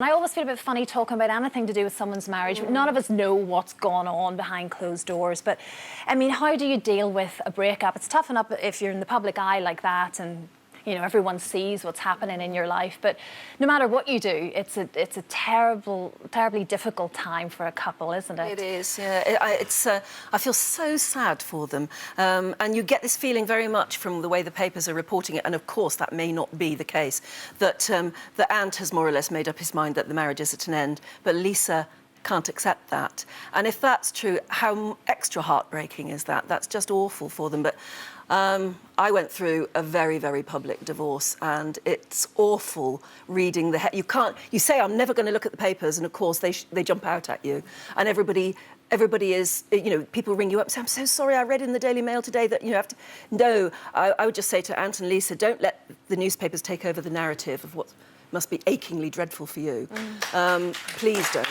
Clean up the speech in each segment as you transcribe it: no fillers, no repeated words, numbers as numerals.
I always feel a bit funny talking about anything to do with someone's marriage. None of us know what's gone on behind closed doors. But, I mean, how do you deal with a breakup? It's tough enough if you're in the public eye like that and, you know, everyone sees what's happening in your life. But no matter what you do, it's a terribly difficult time for a couple, isn't it? It is, yeah. I feel so sad for them. And you get this feeling very much from the way the papers are reporting it, and of course that may not be the case, that Ant has more or less made up his mind that the marriage is at an end, but Lisa can't accept that. And if that's true, how extra heartbreaking is that? That's just awful for them. But I went through a very, very public divorce, and it's awful reading you say, I'm never going to look at the papers, and of course they jump out at you. And everybody is, you know, people ring you up and say, I'm so sorry, I read in the Daily Mail today that you have to... No, I would just say to Ant and Lisa, don't let the newspapers take over the narrative of what must be achingly dreadful for you. Please don't.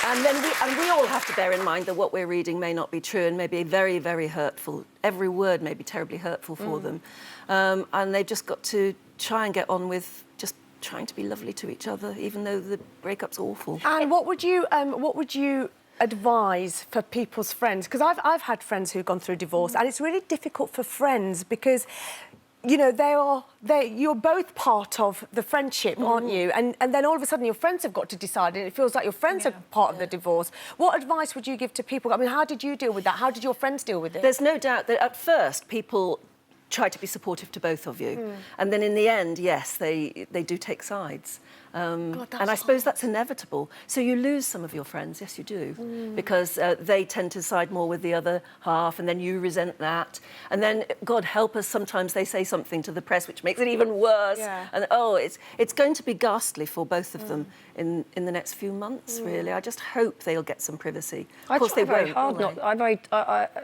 And we all have to bear in mind that what we're reading may not be true and may be very, very hurtful. Every word may be terribly hurtful for them. And they've just got to try and get on with just trying to be lovely to each other, even though the breakup's awful. And what would you advise for people's friends? Because I've had friends who've gone through divorce, and it's really difficult for friends because, you know, you're both part of the friendship, aren't you? And then all of a sudden your friends have got to decide, and it feels like your friends are part of the divorce. What advice would you give to people? I mean, how did you deal with that? How did your friends deal with it? There's no doubt that at first people try to be supportive to both of you. And then in the end, yes, they do take sides. God, and I suppose that's inevitable. So you lose some of your friends, yes, you do, because they tend to side more with the other half, and then you resent that. And then, God help us, sometimes they say something to the press which makes it even worse. Yeah. And it's going to be ghastly for both of them in the next few months, really. I just hope they'll get some privacy. Of course, they won't. I try very hard not.